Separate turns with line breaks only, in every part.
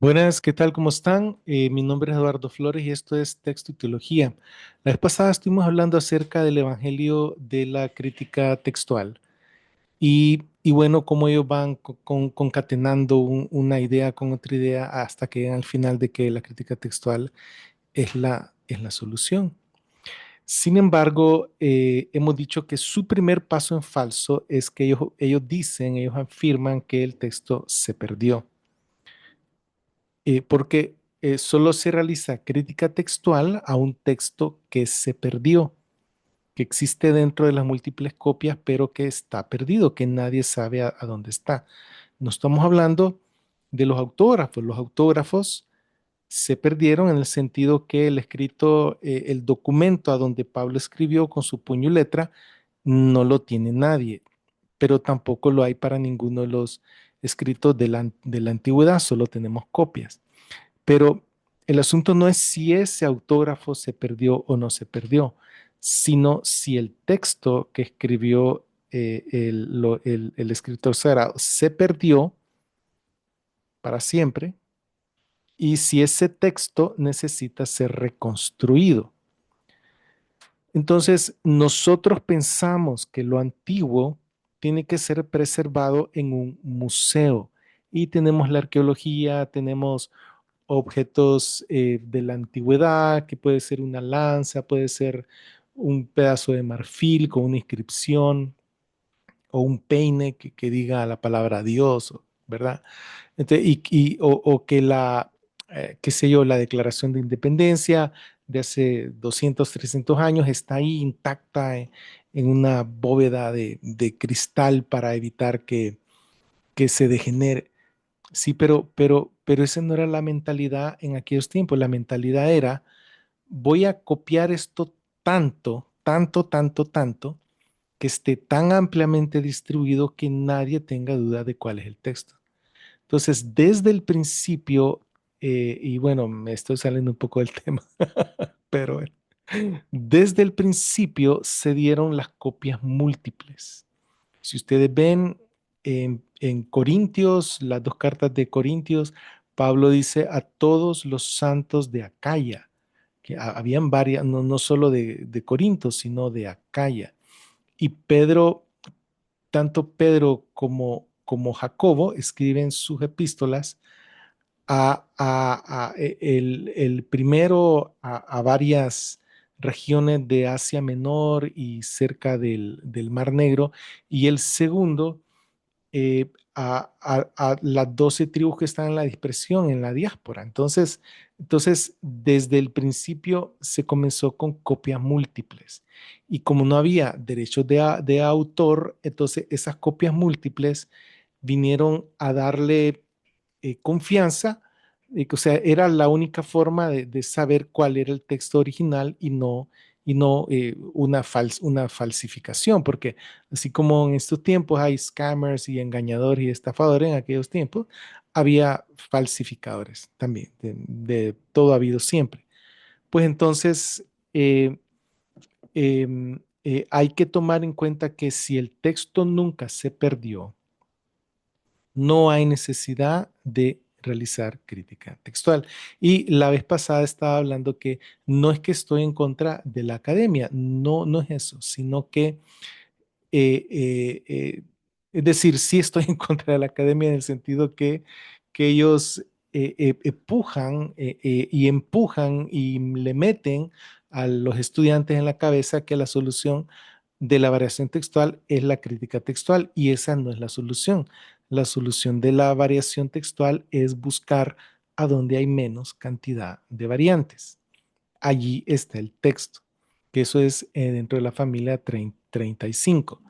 Buenas, ¿qué tal? ¿Cómo están? Mi nombre es Eduardo Flores y esto es Texto y Teología. La vez pasada estuvimos hablando acerca del Evangelio de la crítica textual y bueno, cómo ellos van concatenando una idea con otra idea hasta que llegan al final de que la crítica textual es la solución. Sin embargo, hemos dicho que su primer paso en falso es que ellos afirman que el texto se perdió. Porque solo se realiza crítica textual a un texto que se perdió, que existe dentro de las múltiples copias, pero que está perdido, que nadie sabe a dónde está. No estamos hablando de los autógrafos. Los autógrafos se perdieron en el sentido que el escrito, el documento a donde Pablo escribió con su puño y letra, no lo tiene nadie, pero tampoco lo hay para ninguno de los escritos de la antigüedad, solo tenemos copias. Pero el asunto no es si ese autógrafo se perdió o no se perdió, sino si el texto que escribió el escritor sagrado se perdió para siempre y si ese texto necesita ser reconstruido. Entonces, nosotros pensamos que lo antiguo tiene que ser preservado en un museo y tenemos la arqueología, tenemos objetos de la antigüedad, que puede ser una lanza, puede ser un pedazo de marfil con una inscripción o un peine que diga la palabra Dios, ¿verdad? Entonces, o que qué sé yo, la Declaración de Independencia de hace 200, 300 años está ahí intacta en una bóveda de cristal para evitar que se degenere. Sí, pero esa no era la mentalidad en aquellos tiempos. La mentalidad era, voy a copiar esto tanto, tanto, tanto, tanto, que esté tan ampliamente distribuido que nadie tenga duda de cuál es el texto. Entonces, desde el principio, y bueno, me estoy saliendo un poco del tema, pero bueno, desde el principio se dieron las copias múltiples. Si ustedes ven en Corintios, las dos cartas de Corintios, Pablo dice a todos los santos de Acaya, que habían varias, no solo de Corinto, sino de Acaya. Y Pedro, tanto Pedro como Jacobo escriben sus epístolas el primero a varias regiones de Asia Menor y cerca del Mar Negro, y el segundo a las 12 tribus que están en la dispersión, en la diáspora. Entonces, desde el principio se comenzó con copias múltiples. Y como no había derechos de autor, entonces esas copias múltiples vinieron a darle confianza, o sea, era la única forma de saber cuál era el texto original y no una falsificación, porque así como en estos tiempos hay scammers y engañadores y estafadores, en aquellos tiempos había falsificadores también, de todo ha habido siempre. Pues entonces, hay que tomar en cuenta que si el texto nunca se perdió, no hay necesidad de realizar crítica textual. Y la vez pasada estaba hablando que no es que estoy en contra de la academia, no es eso, sino que, eh, eh, eh, es decir, sí estoy en contra de la academia en el sentido que ellos empujan y le meten a los estudiantes en la cabeza que la solución de la variación textual es la crítica textual y esa no es la solución. La solución de la variación textual es buscar a donde hay menos cantidad de variantes. Allí está el texto, que eso es dentro de la familia 35.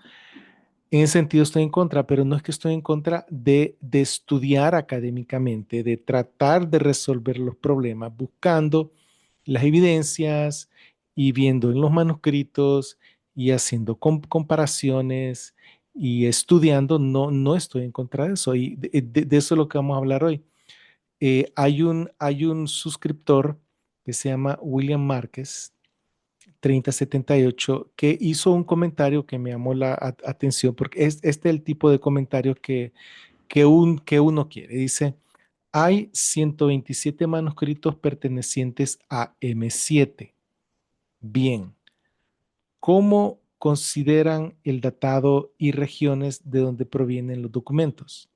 En ese sentido estoy en contra, pero no es que estoy en contra de estudiar académicamente, de tratar de resolver los problemas, buscando las evidencias y viendo en los manuscritos y haciendo comparaciones y estudiando. No estoy en contra de eso y de eso es lo que vamos a hablar hoy. Hay un suscriptor que se llama William Márquez, 3078, que hizo un comentario que me llamó la atención porque es el tipo de comentarios que uno quiere. Dice, Hay 127 manuscritos pertenecientes a M7. Bien, ¿cómo consideran el datado y regiones de donde provienen los documentos?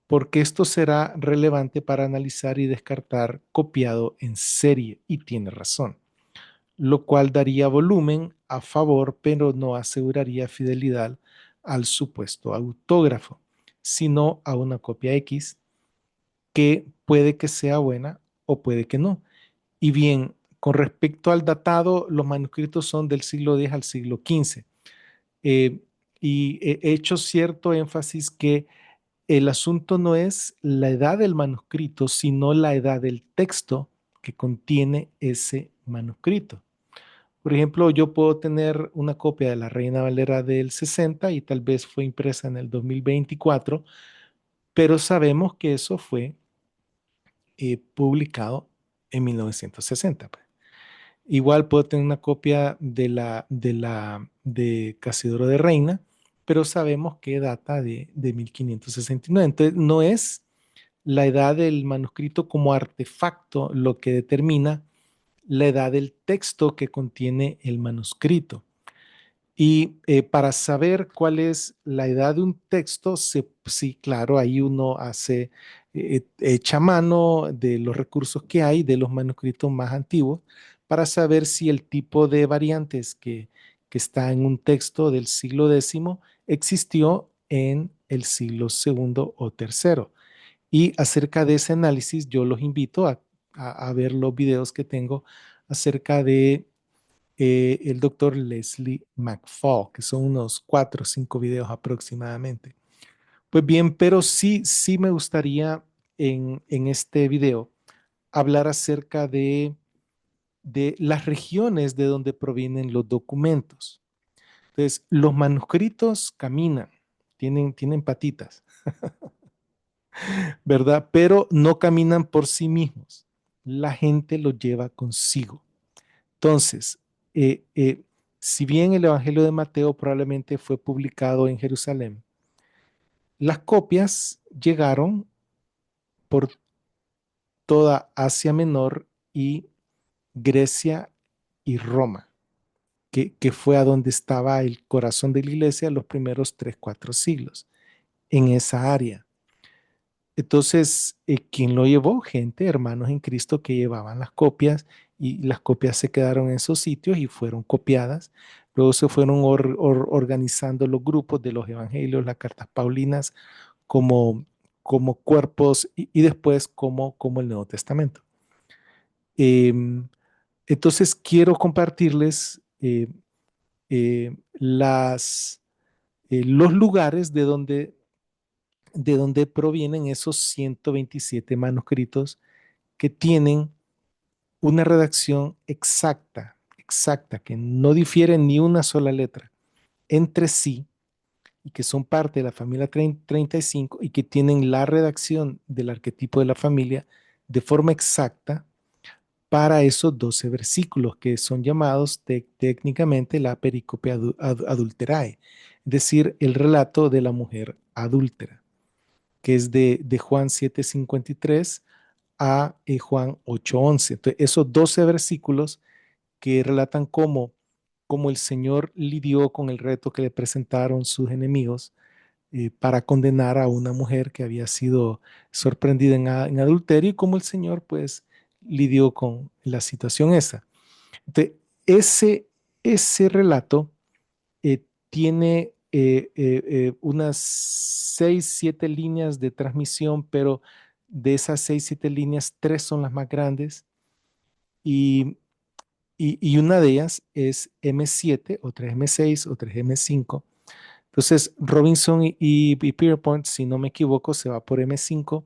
Porque esto será relevante para analizar y descartar copiado en serie, y tiene razón, lo cual daría volumen a favor, pero no aseguraría fidelidad al supuesto autógrafo, sino a una copia X que puede que sea buena o puede que no. Y bien, con respecto al datado, los manuscritos son del siglo X al siglo XV. Eh, y he hecho cierto énfasis que el asunto no es la edad del manuscrito, sino la edad del texto que contiene ese manuscrito. Por ejemplo, yo puedo tener una copia de la Reina Valera del 60 y tal vez fue impresa en el 2024, pero sabemos que eso fue publicado en 1960. Pues. Igual puedo tener una copia de Casidoro de Reina, pero sabemos que data de 1569. Entonces, no es la edad del manuscrito como artefacto lo que determina la edad del texto que contiene el manuscrito. Y para saber cuál es la edad de un texto, sí, claro, ahí uno echa mano de los recursos que hay de los manuscritos más antiguos para saber si el tipo de variantes que está en un texto del siglo X existió en el siglo segundo o tercero. Y acerca de ese análisis, yo los invito a ver los videos que tengo acerca de el doctor Leslie McFall, que son unos 4 o 5 videos aproximadamente. Pues bien, pero sí me gustaría en este video hablar acerca de las regiones de donde provienen los documentos. Entonces, los manuscritos caminan, tienen patitas, ¿verdad? Pero no caminan por sí mismos. La gente los lleva consigo. Entonces, eh, eh, si bien el Evangelio de Mateo probablemente fue publicado en Jerusalén, las copias llegaron por toda Asia Menor y Grecia y Roma, que fue a donde estaba el corazón de la iglesia los primeros 3, 4 siglos, en esa área. Entonces, ¿quién lo llevó? Gente, hermanos en Cristo que llevaban las copias y las copias se quedaron en esos sitios y fueron copiadas. Luego se fueron organizando los grupos de los evangelios, las cartas paulinas, como cuerpos y después como el Nuevo Testamento. Em, entonces, quiero compartirles los lugares de donde provienen esos 127 manuscritos que tienen una redacción exacta, que no difiere ni una sola letra entre sí y que son parte de la familia 35 y que tienen la redacción del arquetipo de la familia de forma exacta para esos 12 versículos que son llamados técnicamente la pericope adulterae, es decir, el relato de la mujer adúltera, que es de Juan 7:53 a Juan 8:11. Entonces, esos 12 versículos que relatan cómo el Señor lidió con el reto que le presentaron sus enemigos para condenar a una mujer que había sido sorprendida en adulterio y cómo el Señor pues lidió con la situación esa. Entonces, ese relato tiene unas 6, 7 líneas de transmisión, pero de esas 6, 7 líneas, 3 son las más grandes y, y una de ellas es M7, otra es M6, otra es M5. Entonces, Robinson y Pierpont, si no me equivoco, se va por M5,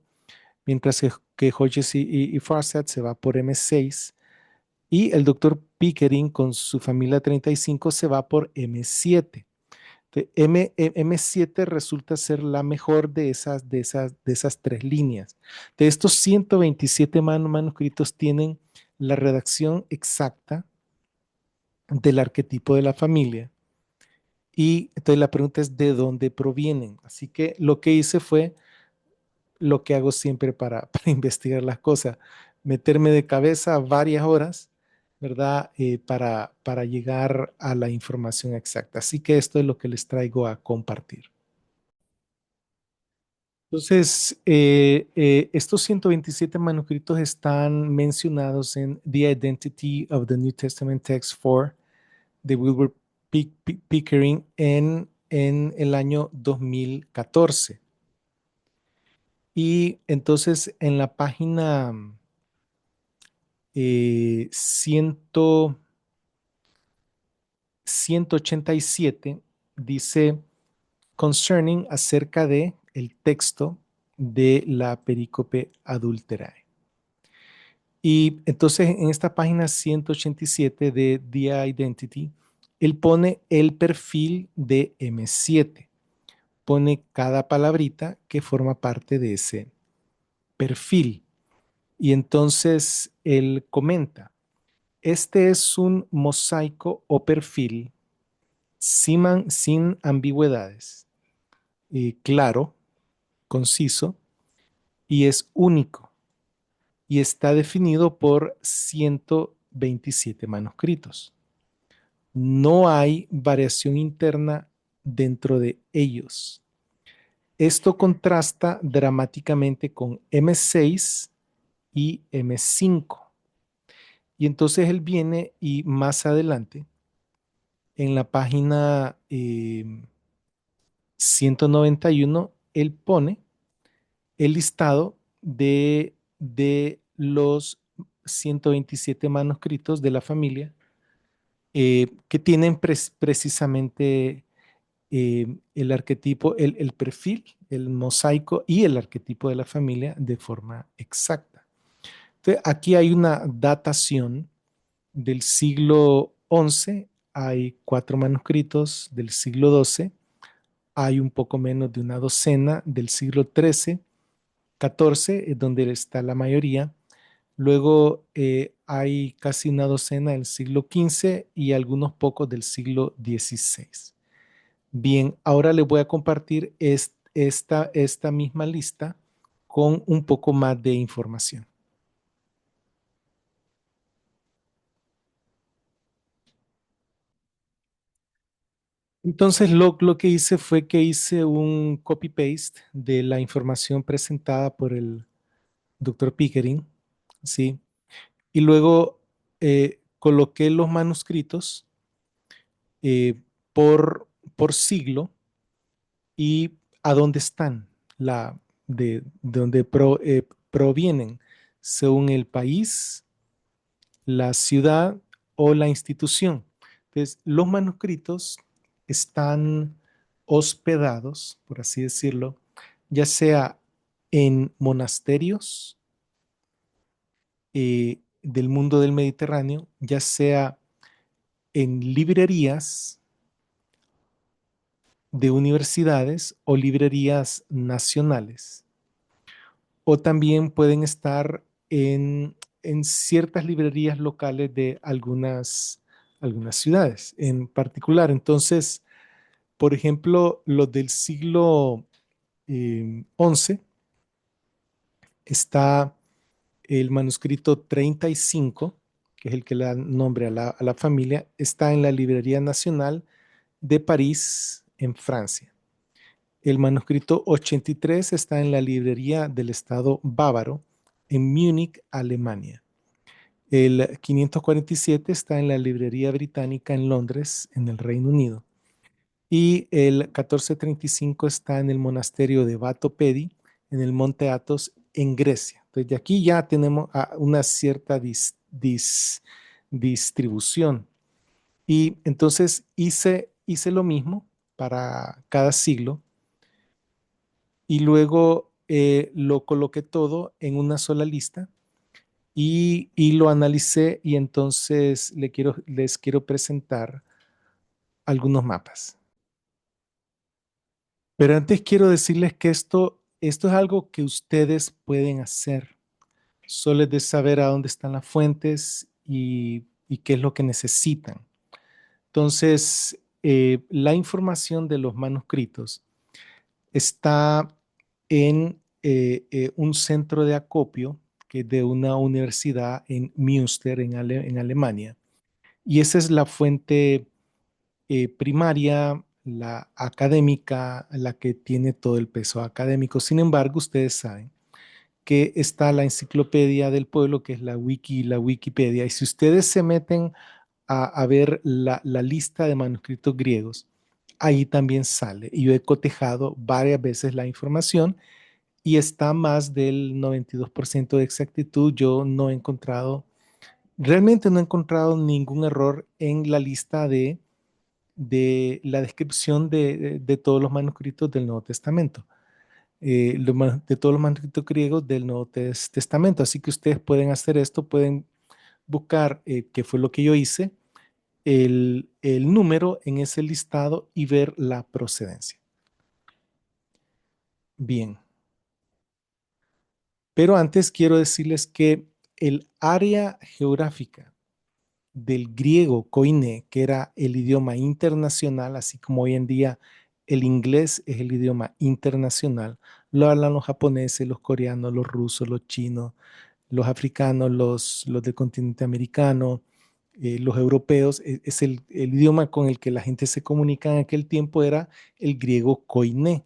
mientras que Hodges y Farsad se va por M6 y el doctor Pickering con su familia 35 se va por M7. M7 resulta ser la mejor de esas 3 líneas. De estos 127 manuscritos tienen la redacción exacta del arquetipo de la familia. Y entonces la pregunta es de dónde provienen. Así que lo que hice fue lo que hago siempre para investigar las cosas, meterme de cabeza varias horas, ¿verdad? Para llegar a la información exacta. Así que esto es lo que les traigo a compartir. Entonces, estos 127 manuscritos están mencionados en The Identity of the New Testament Text 4 de Wilbur Pickering en el año 2014. Y entonces en la página 100 187 dice concerning acerca de el texto de la perícope adulterae. Y entonces en esta página 187 de The Identity, él pone el perfil de M7, pone cada palabrita que forma parte de ese perfil. Y entonces él comenta, este es un mosaico o perfil sin ambigüedades, claro, conciso y es único y está definido por 127 manuscritos. No hay variación interna dentro de ellos. Esto contrasta dramáticamente con M6 y M5. Y entonces él viene y más adelante, en la página 191, él pone el listado de los 127 manuscritos de la familia que tienen precisamente el arquetipo, el perfil, el mosaico y el arquetipo de la familia de forma exacta. Entonces, aquí hay una datación del siglo XI, hay 4 manuscritos del siglo XII, hay un poco menos de una docena del siglo XIII, XIV, es donde está la mayoría. Luego hay casi una docena del siglo XV y algunos pocos del siglo XVI. Bien, ahora les voy a compartir esta misma lista con un poco más de información. Entonces, lo que hice fue que hice un copy-paste de la información presentada por el doctor Pickering, ¿sí? Y luego coloqué los manuscritos eh, por, por siglo y a dónde están, de dónde provienen, según el país, la ciudad o la institución. Entonces, los manuscritos están hospedados, por así decirlo, ya sea en monasterios del mundo del Mediterráneo, ya sea en librerías de universidades o librerías nacionales, o también pueden estar en ciertas librerías locales de algunas ciudades en particular. Entonces, por ejemplo, los del siglo XI, está el manuscrito 35, que es el que le da nombre a la familia, está en la Librería Nacional de París, en Francia. El manuscrito 83 está en la Librería del Estado Bávaro, en Múnich, Alemania. El 547 está en la Librería Británica en Londres, en el Reino Unido. Y el 1435 está en el monasterio de Vatopedi, en el Monte Athos, en Grecia. Entonces, de aquí ya tenemos una cierta distribución. Y entonces hice lo mismo para cada siglo y luego lo coloqué todo en una sola lista y lo analicé y entonces les quiero presentar algunos mapas. Pero antes quiero decirles que esto es algo que ustedes pueden hacer. Solo es de saber a dónde están las fuentes y qué es lo que necesitan. Entonces, la información de los manuscritos está en un centro de acopio que es de una universidad en Münster, en Alemania. Y esa es la fuente primaria, la académica, la que tiene todo el peso académico. Sin embargo, ustedes saben que está la enciclopedia del pueblo, que es la Wikipedia. Y si ustedes se meten a ver la lista de manuscritos griegos, ahí también sale. Y yo he cotejado varias veces la información y está más del 92% de exactitud. Yo no he encontrado, realmente no he encontrado ningún error en la lista de la descripción de todos los manuscritos del Nuevo Testamento, de todos los manuscritos griegos del Nuevo Testamento. Así que ustedes pueden hacer esto, pueden buscar, qué fue lo que yo hice, el número en ese listado y ver la procedencia. Bien, pero antes quiero decirles que el área geográfica del griego koiné, que era el idioma internacional, así como hoy en día el inglés es el idioma internacional, lo hablan los japoneses, los coreanos, los rusos, los chinos, los africanos, los del continente americano, los europeos. Es el idioma con el que la gente se comunica en aquel tiempo, era el griego koiné.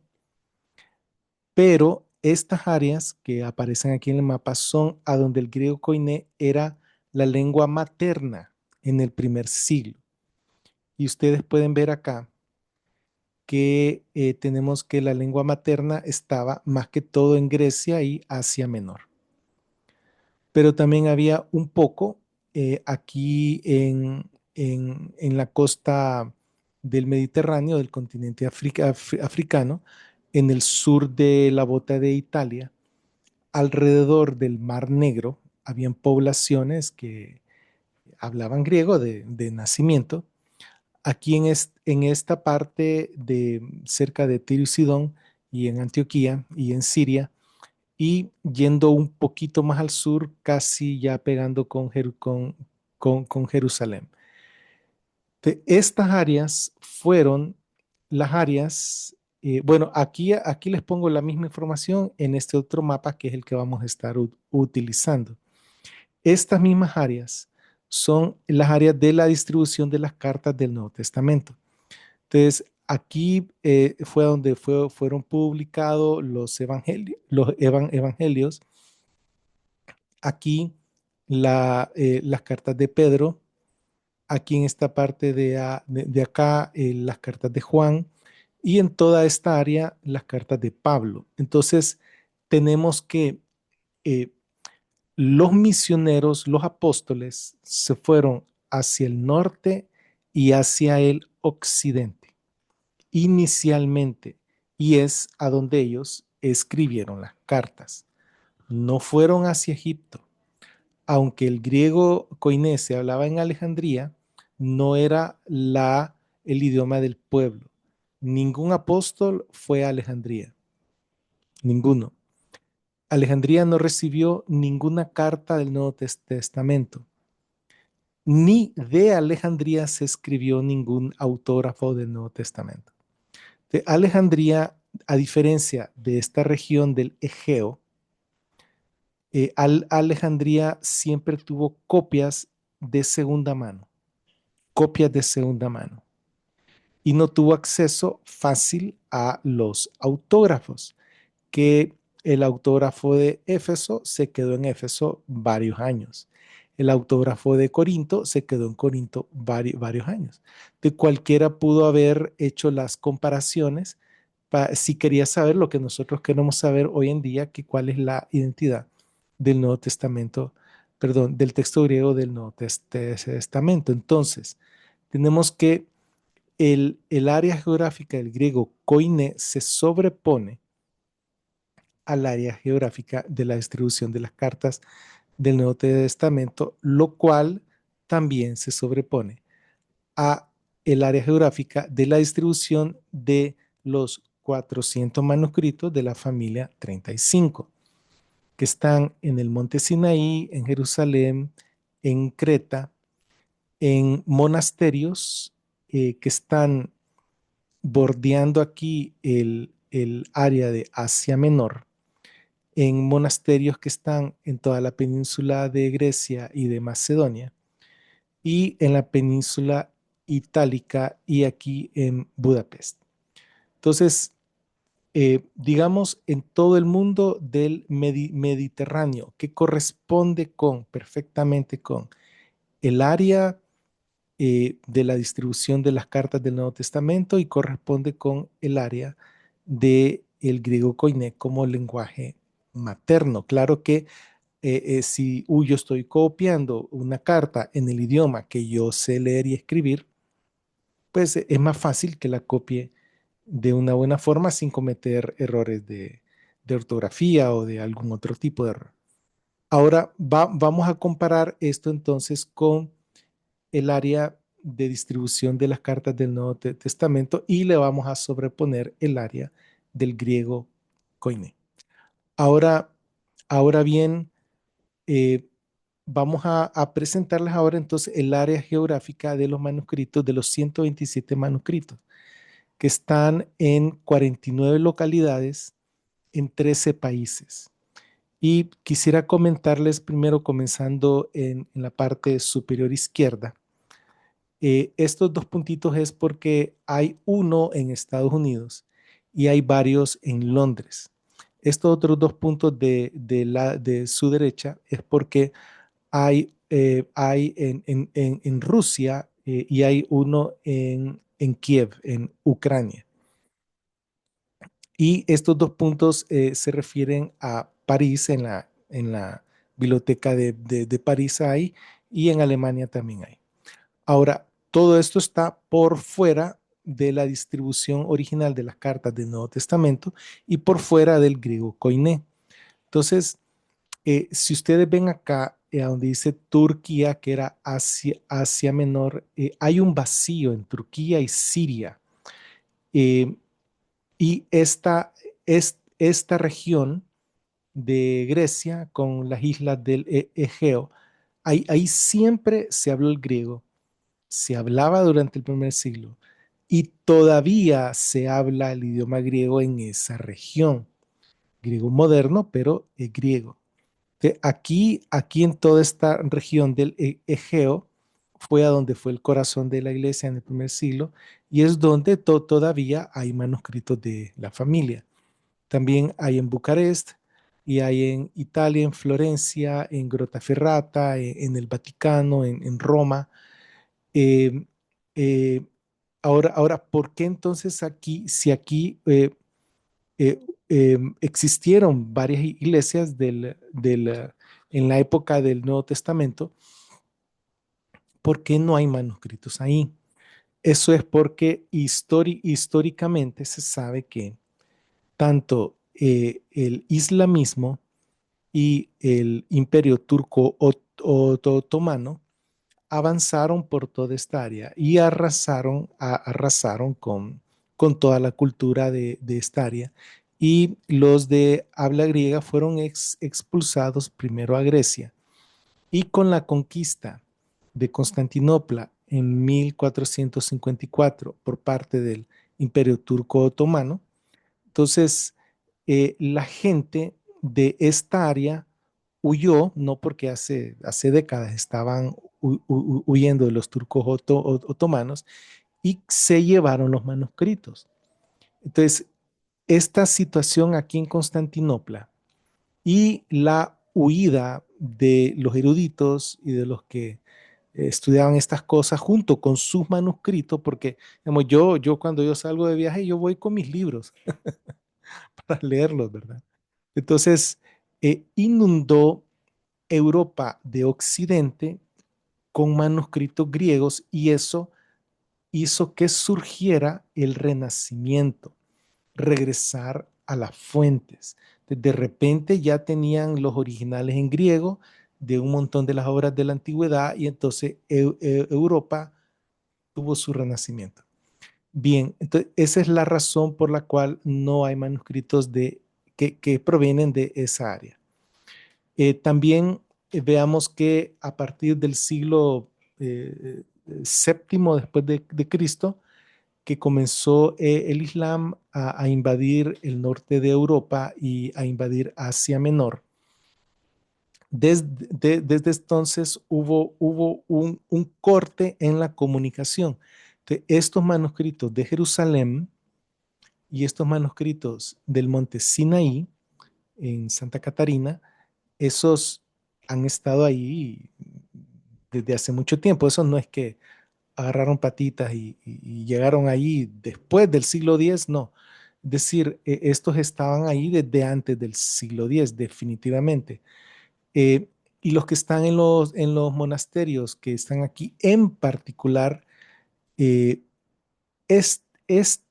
Pero estas áreas que aparecen aquí en el mapa son a donde el griego koiné era la lengua materna en el primer siglo. Y ustedes pueden ver acá que tenemos que la lengua materna estaba más que todo en Grecia y Asia Menor. Pero también había un poco aquí en la costa del Mediterráneo, del continente africano, en el sur de la bota de Italia, alrededor del Mar Negro, habían poblaciones que hablaban griego de nacimiento. Aquí en esta parte de cerca de Tiro y Sidón y en Antioquía y en Siria, y yendo un poquito más al sur, casi ya pegando con Jerusalén. Estas áreas fueron las áreas, bueno, aquí les pongo la misma información en este otro mapa que es el que vamos a estar utilizando. Estas mismas áreas son las áreas de la distribución de las cartas del Nuevo Testamento. Entonces, aquí fue donde fueron publicados los evangelios. Aquí las cartas de Pedro. Aquí en esta parte de acá, las cartas de Juan. Y en toda esta área, las cartas de Pablo. Entonces, tenemos que eh, los misioneros, los apóstoles, se fueron hacia el norte y hacia el occidente inicialmente, y es a donde ellos escribieron las cartas. No fueron hacia Egipto. Aunque el griego koiné se hablaba en Alejandría, no era el idioma del pueblo. Ningún apóstol fue a Alejandría, ninguno. Alejandría no recibió ninguna carta del Nuevo Testamento, ni de Alejandría se escribió ningún autógrafo del Nuevo Testamento. De Alejandría, a diferencia de esta región del Egeo, Alejandría siempre tuvo de segunda mano, copias de segunda mano, y no tuvo acceso fácil a los autógrafos, que el autógrafo de Éfeso se quedó en Éfeso varios años. El autógrafo de Corinto se quedó en Corinto varios años. De cualquiera pudo haber hecho las comparaciones si quería saber lo que nosotros queremos saber hoy en día, que cuál es la identidad del Nuevo Testamento, perdón, del texto griego del Nuevo Testamento. Entonces, tenemos que el área geográfica del griego koine se sobrepone al área geográfica de la distribución de las cartas del Nuevo Testamento, lo cual también se sobrepone a el área geográfica de la distribución de los 400 manuscritos de la familia 35, que están en el monte Sinaí, en Jerusalén, en Creta, en monasterios que están bordeando aquí el área de Asia Menor, en monasterios que están en toda la península de Grecia y de Macedonia, y en la península itálica y aquí en Budapest. Entonces, digamos, en todo el mundo del Mediterráneo, que corresponde perfectamente con el área de la distribución de las cartas del Nuevo Testamento y corresponde con el área del griego koiné como lenguaje materno. Claro que si yo estoy copiando una carta en el idioma que yo sé leer y escribir, pues es más fácil que la copie de una buena forma sin cometer errores de ortografía o de algún otro tipo de error. Ahora vamos a comparar esto entonces con el área de distribución de las cartas del Nuevo Testamento y le vamos a sobreponer el área del griego koiné. Ahora, ahora bien, eh, vamos a presentarles ahora entonces el área geográfica de los manuscritos, de los 127 manuscritos, que están en 49 localidades en 13 países. Y quisiera comentarles primero, comenzando en la parte superior izquierda. Estos dos puntitos es porque hay uno en Estados Unidos y hay varios en Londres. Estos otros dos puntos de su derecha es porque hay en Rusia y hay uno en Kiev, en Ucrania. Y estos dos puntos se refieren a París, en la biblioteca de París hay, y en Alemania también hay. Ahora, todo esto está por fuera de la distribución original de las cartas del Nuevo Testamento y por fuera del griego koiné. Entonces, si ustedes ven acá, donde dice Turquía, que era Asia Menor, hay un vacío en Turquía y Siria. Eh, y esta región de Grecia con las islas del Egeo, ahí siempre se habló el griego, se hablaba durante el primer siglo y todavía se habla el idioma griego en esa región, griego moderno, pero es griego. Aquí en toda esta región del Egeo fue a donde fue el corazón de la iglesia en el primer siglo y es donde todavía hay manuscritos de la familia. También hay en Bucarest y hay en Italia, en Florencia, en Grottaferrata, en el Vaticano, en Roma. Eh, eh, ahora, ¿por qué entonces aquí, si aquí eh, existieron varias iglesias en la época del Nuevo Testamento, ¿por qué no hay manuscritos ahí? Eso es porque históricamente se sabe que tanto el islamismo y el imperio turco otomano avanzaron por toda esta área y arrasaron con toda la cultura de esta área. Y los de habla griega fueron expulsados primero a Grecia y con la conquista de Constantinopla en 1454 por parte del imperio turco otomano. Entonces, la gente de esta área huyó, no porque hace décadas estaban huyendo de los turcos otomanos y se llevaron los manuscritos. Entonces, esta situación aquí en Constantinopla y la huida de los eruditos y de los que estudiaban estas cosas junto con sus manuscritos, porque digamos, yo cuando yo salgo de viaje, yo voy con mis libros para leerlos, ¿verdad? Entonces, inundó Europa de Occidente con manuscritos griegos y eso hizo que surgiera el Renacimiento, regresar a las fuentes. De repente ya tenían los originales en griego de un montón de las obras de la antigüedad y entonces Europa tuvo su renacimiento. Bien, entonces esa es la razón por la cual no hay manuscritos que provienen de esa área. También veamos que a partir del siglo séptimo después de Cristo, que comenzó el Islam a invadir el norte de Europa y a invadir Asia Menor. Desde entonces hubo un corte en la comunicación. Entonces, estos manuscritos de Jerusalén y estos manuscritos del monte Sinaí en Santa Catarina, esos han estado ahí desde hace mucho tiempo. Eso no es que agarraron patitas y llegaron ahí después del siglo X, no. Es decir, estos estaban ahí desde antes del siglo X, definitivamente. Eh, y los que están en los monasterios que están aquí en particular, eh, es, es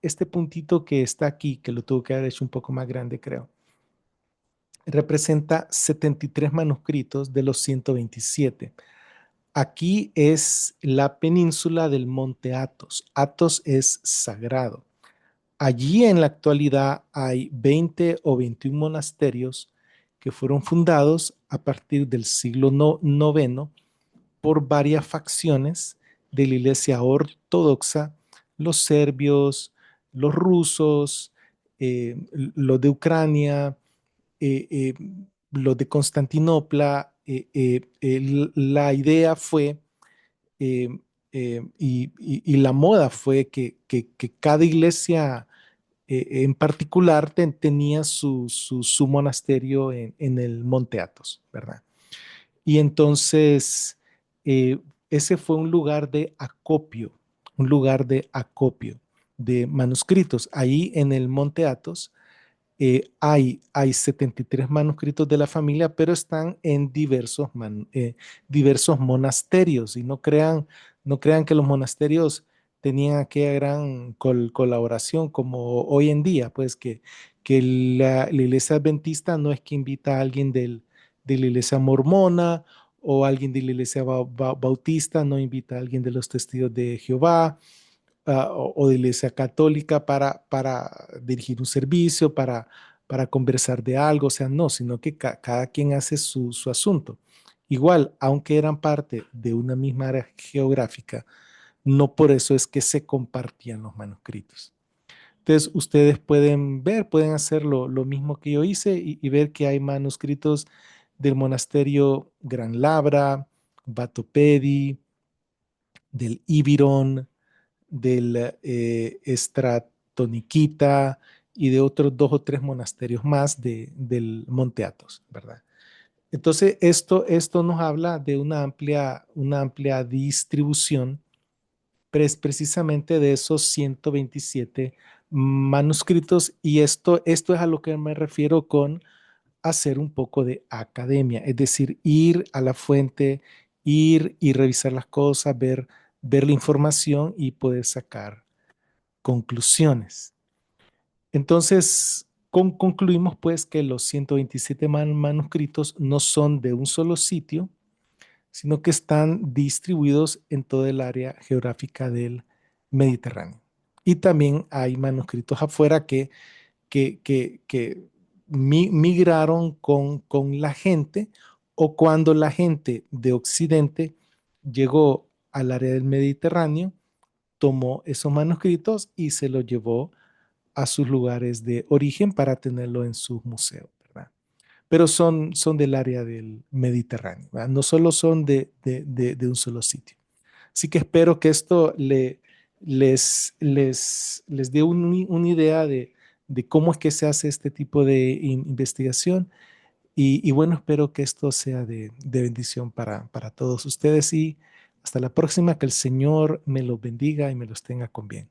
este puntito que está aquí, que lo tuve que haber hecho un poco más grande, creo, representa 73 manuscritos de los 127. Aquí es la península del monte Athos. Athos es sagrado. Allí en la actualidad hay 20 o 21 monasterios que fueron fundados a partir del siglo noveno por varias facciones de la iglesia ortodoxa, los serbios, los rusos, los de Ucrania, eh, eh, los de Constantinopla. La idea fue eh, y la moda fue que cada iglesia en particular tenía su monasterio en el Monte Athos, ¿verdad? Y entonces eh, ese fue un lugar de acopio de manuscritos. Ahí en el Monte Athos hay 73 manuscritos de la familia, pero están en diversos monasterios. Y no crean que los monasterios tenían aquella gran colaboración como hoy en día, pues que la iglesia adventista no es que invita a alguien de la iglesia mormona o alguien de la iglesia bautista, no invita a alguien de los testigos de Jehová o de la iglesia católica para dirigir un servicio, para conversar de algo, o sea, no, sino que cada quien hace su asunto. Igual, aunque eran parte de una misma área geográfica, no por eso es que se compartían los manuscritos. Entonces, ustedes pueden hacer lo mismo que yo hice y ver que hay manuscritos del monasterio Gran Labra, Batopedi, del Ibirón, del Stratoniquita y de otros dos o tres monasterios más del Monte Athos, ¿verdad? Entonces, esto nos habla de una amplia distribución precisamente de esos 127 manuscritos y esto es a lo que me refiero con hacer un poco de academia, es decir, ir a la fuente, ir y revisar las cosas, ver la información y poder sacar conclusiones. Entonces, concluimos pues que los 127 manuscritos no son de un solo sitio, sino que están distribuidos en toda el área geográfica del Mediterráneo. Y también hay manuscritos afuera que migraron con la gente o cuando la gente de Occidente llegó al área del Mediterráneo, tomó esos manuscritos y se los llevó a sus lugares de origen para tenerlo en sus museos, ¿verdad? Pero son del área del Mediterráneo, ¿verdad? No solo son de un solo sitio. Así que espero que esto les dé una idea de cómo es que se hace este tipo de investigación. Y bueno, espero que esto sea de bendición para todos ustedes y hasta la próxima, que el Señor me los bendiga y me los tenga con bien.